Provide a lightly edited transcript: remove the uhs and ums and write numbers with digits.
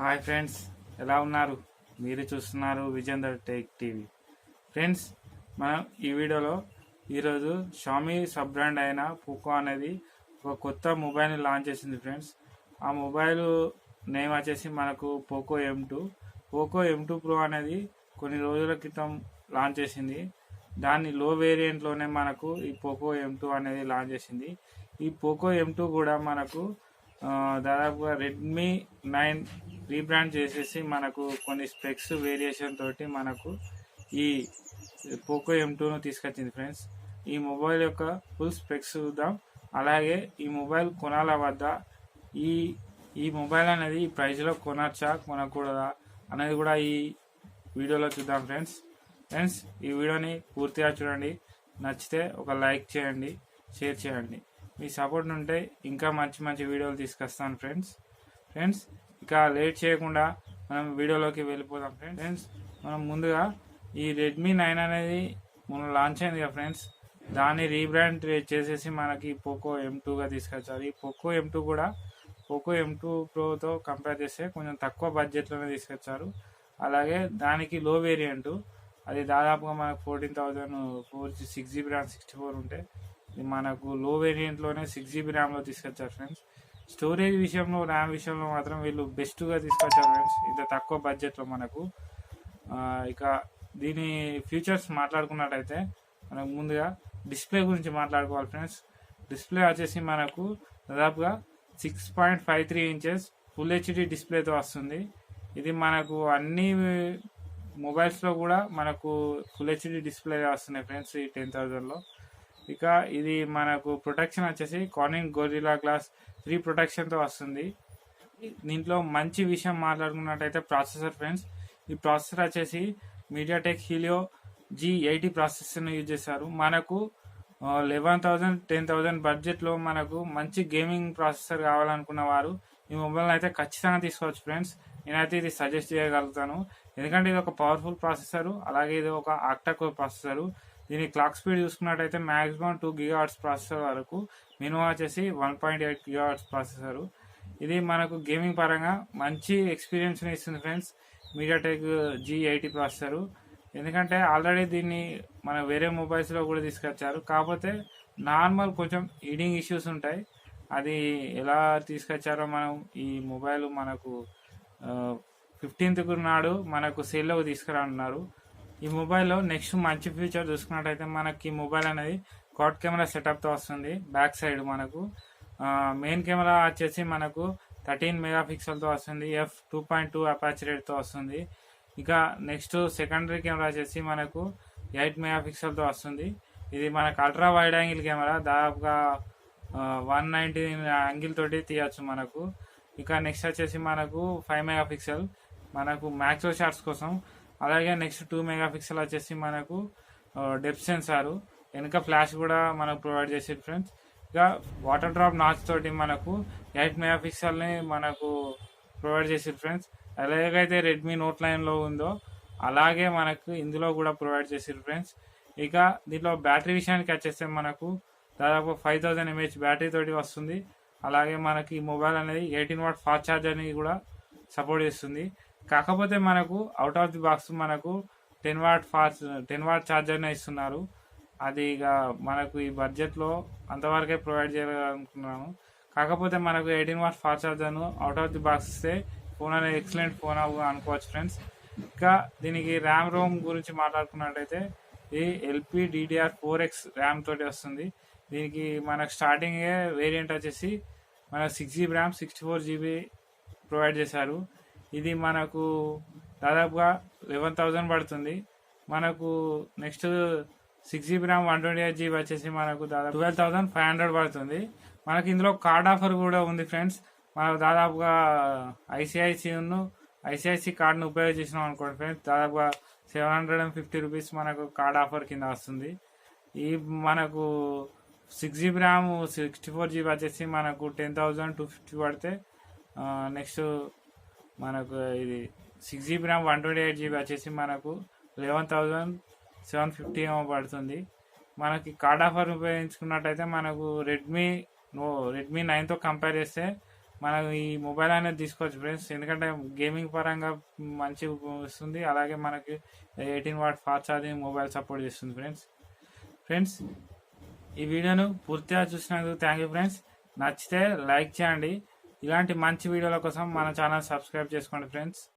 Hi friends, ఎలా ఉన్నారు? మీరు చూస్తున్నారు విజేందర్ టెక్ టీవీ. ఫ్రెండ్స్, మనం ఈ వీడియోలో ఈరోజు షామీ సబ్ బ్రాండ్ అయిన పోకో అనేది ఒక కొత్త మొబైల్ని లాంచ్ చేసింది ఫ్రెండ్స్. ఆ మొబైల్ నేమ్ వచ్చేసి మనకు Poco M2. Poco M2 pro అనేది కొన్ని రోజుల క్రితం లాంచ్ చేసింది. దాని లో వేరియంట్లోనే మనకు ఈ పోకో M2 అనేది లాంచ్ చేసింది. ఈ పోకో M2 కూడా మనకు దాదాపుగా రెడ్మీ 9 రీబ్రాండ్ చేసేసి మనకు కొన్ని స్పెక్స్ వేరియేషన్ తోటి మనకు ఈ పోకో M2ను తీసుకొచ్చింది ఫ్రెండ్స్. ఈ మొబైల్ యొక్క ఫుల్ స్పెక్స్ చూద్దాం. అలాగే ఈ మొబైల్ కొనాల వద్దా, ఈ ఈ మొబైల్ అనేది ఈ ప్రైస్లో కొనచ్చా కొనకూడదా అనేది కూడా ఈ వీడియోలో చూద్దాం ఫ్రెండ్స్. ఈ వీడియోని పూర్తిగా చూడండి. నచ్చితే ఒక లైక్ చేయండి, షేర్ చేయండి. మీ సపోర్ట్ ఉంటే ఇంకా మంచి మంచి వీడియోలు తీసుకొస్తాను ఫ్రెండ్స్. ఇక లేట్ చేయకుండా మనం వీడియోలోకి వెళ్ళిపోదాం ఫ్రెండ్స్. మనం ముందుగా ఈ రెడ్మీ 9 అనేది మొన్న లాంచ్ అయింది కదా ఫ్రెండ్స్, దాన్ని రీబ్రాండ్ చేసేసి మనకి పోకో M2గా తీసుకొచ్చారు. ఈ పోకో M2 కూడా పోకో M2 ప్రోతో కంపేర్ చేస్తే కొంచెం తక్కువ బడ్జెట్లోనే తీసుకొచ్చారు. అలాగే దానికి లో వేరియంట్, అది దాదాపుగా మనకు 14,000 6GB ర్యామ్ 64 ఉంటే ఇది మనకు లో వేరియంట్లోనే 6GB ర్యామ్లో తీసుకొచ్చారు ఫ్రెండ్స్. స్టోరేజ్ విషయంలో, ర్యామ్ విషయంలో మాత్రం వీళ్ళు బెస్ట్గా తీసుకొచ్చారు ఫ్రెండ్స్, ఇంత తక్కువ బడ్జెట్లో మనకు. ఇక దీని ఫీచర్స్ మాట్లాడుకున్నట్టయితే మనకు ముందుగా డిస్ప్లే గురించి మాట్లాడుకోవాలి ఫ్రెండ్స్. డిస్ప్లే వచ్చేసి మనకు దాదాపుగా 6.53 ఇంచెస్ ఫుల్ హెచ్డి డిస్ప్లేతో వస్తుంది. ఇది మనకు అన్ని మొబైల్స్లో కూడా మనకు ఫుల్ హెచ్డి డిస్ప్లే వస్తున్నాయి ఫ్రెండ్స్ ఈ 10,000లో. ఇక ఇది మనకు ప్రొటెక్షన్ వచ్చేసి కార్నింగ్ గొరిల్లా గ్లాస్ 3 ప్రొటెక్షన్తో వస్తుంది. దీంట్లో మంచి విషయం మాట్లాడుకున్నట్టయితే ప్రాసెసర్ ఫ్రెండ్స్. ఈ ప్రాసెసర్ వచ్చేసి మీడియాటెక్ హీలియో G80 ప్రాసెసర్ను యూజ్ చేశారు. మనకు 11,000 10,000 బడ్జెట్లో మనకు మంచి గేమింగ్ ప్రాసెసర్ కావాలనుకున్న వారు ఈ మొబైల్ని అయితే ఖచ్చితంగా తీసుకోవచ్చు ఫ్రెండ్స్. నేనైతే ఇది సజెస్ట్ చేయగలుగుతాను, ఎందుకంటే ఇది ఒక పవర్ఫుల్ ప్రాసెసరు, అలాగే ఇది ఒక ఆక్టాకోర్ ప్రాసెసరు. దీని క్లాక్ స్పీడ్ చూసుకున్నట్టయితే మ్యాక్సిమం 2 GHz ప్రాసెసర్ వరకు, మినిమం వచ్చేసి 1.8 GHz ప్రాసెసరు. ఇది మనకు గేమింగ్ పరంగా మంచి ఎక్స్పీరియన్స్ని ఇస్తుంది ఫ్రెండ్స్, మీడియాటెక్ G80 ప్రాసెసరు. ఎందుకంటే ఆల్రెడీ దీన్ని మన వేరే మొబైల్స్లో కూడా తీసుకొచ్చారు, కాకపోతే నార్మల్ కొంచెం హీటింగ్ ఇష్యూస్ ఉంటాయి. అది ఎలా తీసుకొచ్చారో మనం ఈ మొబైల్ మనకు 15th నాడు మనకు సేల్లోకి తీసుకురానున్నారు. ఈ మొబైల్లో నెక్స్ట్ మంచి ఫీచర్ చూసుకున్నట్టయితే మనకి ఈ మొబైల్ అనేది క్వాడ్ కెమెరా సెటప్తో వస్తుంది. బ్యాక్ సైడ్ మనకు మెయిన్ కెమెరా వచ్చేసి మనకు 13 మెగాపిక్సెల్తో వస్తుంది. f2.2 అపాచ్ రేట్తో వస్తుంది. ఇక నెక్స్ట్ సెకండరీ కెమెరా వచ్చేసి మనకు 8 మెగాపిక్సెల్తో వస్తుంది. ఇది మనకు అల్ట్రా వైడ్ యాంగిల్ కెమెరా, దాదాపుగా 190 యాంగిల్ తోటి తీయచ్చు మనకు. ఇక నెక్స్ట్ వచ్చేసి మనకు 5 మెగాపిక్సెల్ మనకు మ్యాక్రో షాట్స్ కోసం. అలాగే నెక్స్ట్ 2 మెగాపిక్సెల్ వచ్చేసి మనకు డెప్త్ సెన్సారు, వెనుక ఫ్లాష్ కూడా మనకు ప్రొవైడ్ చేసేది ఫ్రెండ్స్. ఇక వాటర్ డ్రాప్ నాచ్ తోటి మనకు 8 మెగాపిక్సెల్ని మనకు ప్రొవైడ్ చేసేది ఫ్రెండ్స్. ఎలాగైతే రెడ్మీ నోట్ 9లో ఉందో అలాగే మనకు ఇందులో కూడా ప్రొవైడ్ చేసారు ఫ్రెండ్స్. ఇక దీంట్లో బ్యాటరీ విషయానికి వచ్చేస్తే మనకు దాదాపు 5000 mAh బ్యాటరీ తోటి వస్తుంది. అలాగే మనకి ఈ మొబైల్ అనేది 18 వాట్ ఫాస్ట్ ఛార్జర్ని కూడా సపోర్ట్ చేస్తుంది. కాకపోతే మనకు అవుట్ ఆఫ్ ది బాక్స్ మనకు 10 వాట్ ఛార్జర్ని ఇస్తున్నారు. అది ఇక మనకు ఈ బడ్జెట్లో అంతవరకే ప్రొవైడ్ చేయాలనుకున్నాను. కాకపోతే మనకు 18 వాట్ ఫాస్ట్ ఛార్జర్ను అవుట్ ఆఫ్ ది బాక్స్ ఇస్తే ఫోన్ అనేది ఎక్సలెంట్ ఫోన్ అనుకోవచ్చు ఫ్రెండ్స్. ఇంకా దీనికి ర్యామ్ రోమ్ గురించి మాట్లాడుకున్నట్టయితే ఇది LPDDR4X ర్యామ్ తోటి వస్తుంది. దీనికి మనకు స్టార్టింగ్ వేరియంట్ వచ్చేసి మనకు 6GB ర్యామ్ 64GB ప్రొవైడ్ చేశారు. ఇది మనకు దాదాపుగా 11,000 పడుతుంది. మనకు నెక్స్ట్ 6GB ర్యామ్ 128GB వచ్చేసి మనకు దాదాపు 12,500 పడుతుంది. మనకి ఇందులో కార్డ్ ఆఫర్ కూడా ఉంది ఫ్రెండ్స్. మనకు దాదాపుగా ఐసిఐసి కార్డును ఉపయోగించినాం అనుకోండి ఫ్రెండ్స్, దాదాపుగా 750 రూపీస్ మనకు కార్డ్ ఆఫర్ కింద వస్తుంది. ఈ మనకు 6GB ర్యామ్ 64GB వచ్చేసి మనకు 10,250 పడితే, నెక్స్ట్ మనకు ఇది 6GB ర్యామ్ 128GB వచ్చేసి మనకు 11,750 ఏమో పడుతుంది. మనకి కార్డ్ ఆఫర్ ఉపయోగించుకున్నట్టయితే మనకు రెడ్మీ 9తో కంపేర్ చేస్తే మనం ఈ మొబైల్ అనేది తీసుకోవచ్చు ఫ్రెండ్స్. ఎందుకంటే గేమింగ్ పరంగా మంచి వస్తుంది, అలాగే మనకి 18W fast charging mobile support చేస్తుంది ఫ్రెండ్స్. ఈ వీడియోను పూర్తిగా చూసినందుకు థ్యాంక్ యూ ఫ్రెండ్స్. నచ్చితే లైక్ చేయండి. ఇలాంటి మంచి వీడియోల కోసం మన ఛానల్ సబ్స్క్రైబ్ చేసుకోండి ఫ్రెండ్స్.